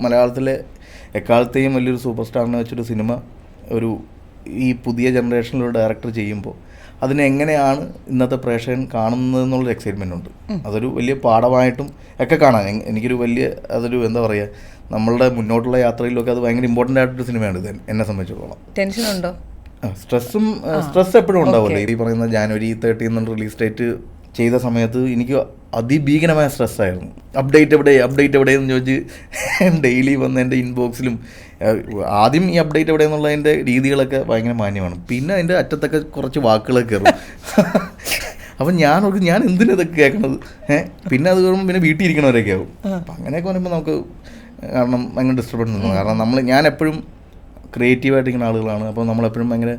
മലയാളത്തിലെ എക്കാലത്തെയും വലിയൊരു സൂപ്പർ സ്റ്റാറിനെ വെച്ചൊരു സിനിമ ഈ പുതിയ ജനറേഷനിലൊരു ഡയറക്ടർ ചെയ്യുമ്പോൾ അതിനെ എങ്ങനെയാണ് ഇന്നത്തെ പ്രേക്ഷകൻ കാണുന്നതെന്നുള്ളൊരു എക്സൈറ്റ്മെൻ്റ് ഉണ്ട്. അതൊരു വലിയ പാഠമായിട്ടും ഒക്കെ കാണാൻ എനിക്കൊരു അതൊരു എന്താ പറയുക, നമ്മളുടെ മുന്നോട്ടുള്ള യാത്രയിലൊക്കെ അത് ഭയങ്കര ഇമ്പോർട്ടൻ്റ് ആയിട്ടൊരു സിനിമയാണ് ഇത് എന്നെ സംബന്ധിച്ചിടത്തോളം. ടെൻഷനുണ്ടോ? സ്ട്രെസ് എപ്പോഴും ഉണ്ടാവുമല്ലോ. ഈ പറയുന്ന January 13 റിലീസ് ഡേറ്റ് ചെയ്ത സമയത്ത് എനിക്ക് അതിഭീകരമായ സ്ട്രെസ്സായിരുന്നു. അപ്ഡേറ്റ് എവിടെയെന്ന് ചോദിച്ച് ഡെയിലി വന്ന് എൻ്റെ ഇൻബോക്സിലും ആദ്യം ഈ അപ്ഡേറ്റ് എവിടെയെന്നുള്ളതിൻ്റെ രീതികളൊക്കെ ഭയങ്കര മാന്യമാണ്. പിന്നെ അതിൻ്റെ അറ്റത്തൊക്കെ കുറച്ച് വാക്കുകളൊക്കെ കയറും. അപ്പം ഞാൻ എന്തിനതൊക്കെ കേൾക്കണത് പിന്നെ അത് കയറുമ്പോൾ പിന്നെ വീട്ടിൽ ഇരിക്കണവരൊക്കെ ആവും. അപ്പം അങ്ങനെയൊക്കെ വരുമ്പോൾ നമുക്ക് കാരണം ഭയങ്കര ഡിസ്റ്റർബൻസ് ഉണ്ട്. കാരണം ഞാൻ എപ്പോഴും ക്രിയേറ്റീവായിട്ടിരിക്കുന്ന ആളുകളാണ്. അപ്പോൾ നമ്മളെപ്പോഴും ഭയങ്കര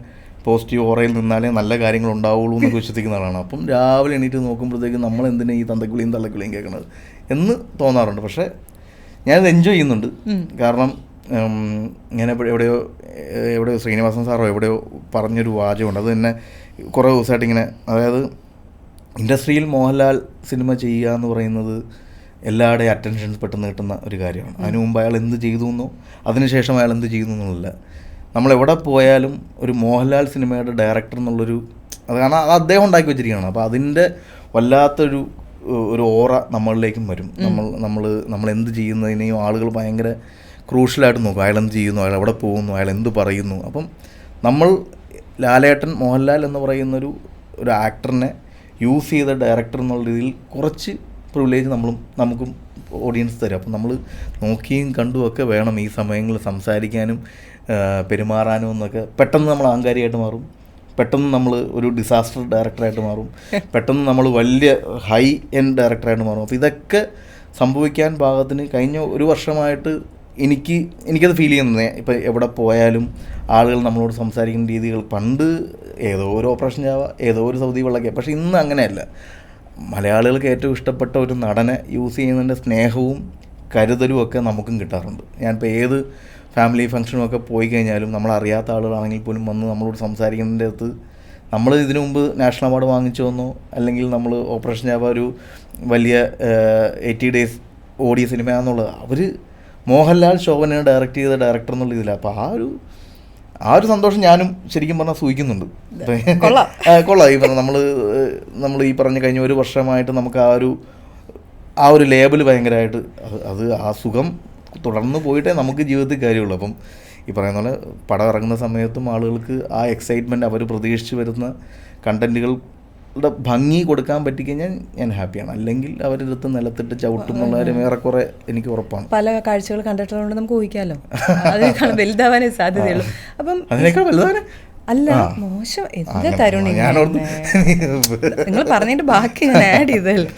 പോസിറ്റീവ് ഓറയിൽ നിന്നാലേ നല്ല കാര്യങ്ങൾ ഉണ്ടാവുള്ളൂ എന്നൊക്കെ വിശ്വസിക്കുന്ന ആളാണ്. അപ്പം രാവിലെ എണീറ്റ് നോക്കുമ്പോഴത്തേക്കും നമ്മളെന്തിനാ ഈ തന്തക്കിളിയും തള്ളക്കിളിയും കേൾക്കണത് എന്ന് തോന്നാറുണ്ട്. പക്ഷേ ഞാനത് എൻജോയ് ചെയ്യുന്നുണ്ട്. കാരണം ഞാൻ എവിടെയോ ശ്രീനിവാസൻ സാറോ എവിടെയോ പറഞ്ഞൊരു വാചകമുണ്ട്. അത് തന്നെ കുറേ ദിവസമായിട്ട് ഇങ്ങനെ, അതായത് ഇൻഡസ്ട്രിയിൽ മോഹൻലാൽ സിനിമ ചെയ്യുക എന്ന് പറയുന്നത് എല്ലാവരുടെയും അറ്റൻഷൻ പെട്ടെന്ന് കിട്ടുന്ന ഒരു കാര്യമാണ്. അതിനു മുമ്പ് അയാൾ എന്ത് ചെയ്തു എന്നോ അതിനുശേഷം അയാൾ എന്ത് ചെയ്യുന്നു എന്നുള്ളതല്ല. നമ്മളെവിടെ പോയാലും ഒരു മോഹൻലാൽ സിനിമയുടെ ഡയറക്ടർ എന്നുള്ളൊരു അത് കാരണം അത് അദ്ദേഹം ഉണ്ടാക്കി വെച്ചിരിക്കുകയാണ്. അപ്പോൾ അതിൻ്റെ വല്ലാത്തൊരു ഓറ നമ്മളിലേക്കും വരും. നമ്മൾ എന്ത് ചെയ്യുന്നതിനെയും ആളുകൾ ഭയങ്കര ക്രൂഷ്യലായിട്ട് നോക്കും. അയാൾ എന്ത് ചെയ്യുന്നു, അയാൾ എവിടെ പോകുന്നു, അയാൾ എന്ത് പറയുന്നു. അപ്പം നമ്മൾ ലാലേട്ടൻ മോഹൻലാൽ എന്ന് പറയുന്നൊരു ആക്ടറിനെ യൂസ് ചെയ്ത ഡയറക്ടർ എന്നുള്ള രീതിയിൽ കുറച്ച് പ്രിവിലേജ് നമുക്കും ഓഡിയൻസ് തരും. അപ്പം നമ്മൾ നോക്കിയും കണ്ടും ഒക്കെ വേണം ഈ സമയങ്ങളിൽ സംസാരിക്കാനും പെരുമാറാനും എന്നൊക്കെ. പെട്ടെന്ന് നമ്മൾ അഹങ്കാരിയായിട്ട് മാറും, പെട്ടെന്ന് നമ്മൾ ഒരു ഡിസാസ്റ്റർ ഡയറക്ടറായിട്ട് മാറും, പെട്ടെന്ന് നമ്മൾ വലിയ ഹൈ എൻഡ് ഡയറക്ടറായിട്ട് മാറും. അപ്പോൾ ഇതൊക്കെ സംഭവിക്കാൻ പാകത്തിന് കഴിഞ്ഞ ഒരു വർഷമായിട്ട് എനിക്കത് ഫീൽ ചെയ്യുന്നത്. ഇപ്പോൾ എവിടെ പോയാലും ആളുകൾ നമ്മളോട് സംസാരിക്കുന്ന രീതികൾ പണ്ട് ഏതോ ഒരു ഓപ്പറേഷൻ ചാവ, ഏതോ ഒരു സൗദി വെള്ളക്കെ, പക്ഷേ ഇന്ന് അങ്ങനെയല്ല. മലയാളികൾക്ക് ഏറ്റവും ഇഷ്ടപ്പെട്ട ഒരു നടനെ യൂസ് ചെയ്യുന്നതിൻ്റെ സ്നേഹവും കരുതലും ഒക്കെ നമുക്കും കിട്ടാറുണ്ട്. ഞാനിപ്പോൾ ഏത് ഫാമിലി ഫംഗ്ഷനും ഒക്കെ പോയി കഴിഞ്ഞാലും നമ്മളറിയാത്ത ആളുകളാണെങ്കിൽ പോലും വന്ന് നമ്മളോട് സംസാരിക്കുന്നതിൻ്റെ അടുത്ത് നമ്മൾ ഇതിനു മുമ്പ് നാഷണൽ അവാർഡ് വാങ്ങിച്ചു വന്നോ, അല്ലെങ്കിൽ നമ്മൾ ഓപ്പറേഷൻ ചാവ ഒരു വലിയ 80 days ഓടിയ സിനിമയാണെന്നുള്ളത് അവർ മോഹൻലാൽ ശോഭനയെ ഡയറക്റ്റ് ചെയ്ത ഡയറക്ടർ എന്നുള്ള ഇതിലാണ്. അപ്പോൾ ആ ഒരു സന്തോഷം ഞാനും ശരിക്കും പറഞ്ഞാൽ സൂഹിക്കുന്നുണ്ട്. കൊള്ളാം. ഈ പറഞ്ഞ നമ്മൾ ഈ പറഞ്ഞ കഴിഞ്ഞ ഒരു വർഷമായിട്ട് നമുക്ക് ആ ഒരു ലേബൽ ഭയങ്കരമായിട്ട് അത് ആ സുഖം തുടർന്ന് പോയിട്ടേ നമുക്ക് ജീവിതത്തിൽ കാര്യമുള്ളൂ. അപ്പം ഈ പറയുന്ന പോലെ പടം ഇറങ്ങുന്ന സമയത്തും ആളുകൾക്ക് ആ എക്സൈറ്റ്മെൻറ്റ് അവർ പ്രതീക്ഷിച്ച് വരുന്ന കണ്ടൻറ്റുകളുടെ ഭംഗി കൊടുക്കാൻ പറ്റിക്കഴിഞ്ഞാൽ ഞാൻ ഹാപ്പിയാണ്. അല്ലെങ്കിൽ അവരുടെ അടുത്ത് നിലത്തിട്ട് ചവിട്ടും എന്നുള്ള കാര്യം ഏറെക്കുറെ എനിക്ക് ഉറപ്പാണ്. പല കാഴ്ചകൾ കണ്ടിട്ടുള്ളത് നമുക്ക് ഊഹിക്കാമല്ലോ, അതിനേക്കാൾ വലുതാവാനേ സാധ്യതയുള്ളൂ. അപ്പം അതിനേക്കാൾ വലുതാവാനേ അല്ല മോശം എന്താ തരുണി, നിങ്ങൾ പറഞ്ഞിട്ട് ബാക്കി ഞാൻ ആഡ് ചെയ്തല്ലോ.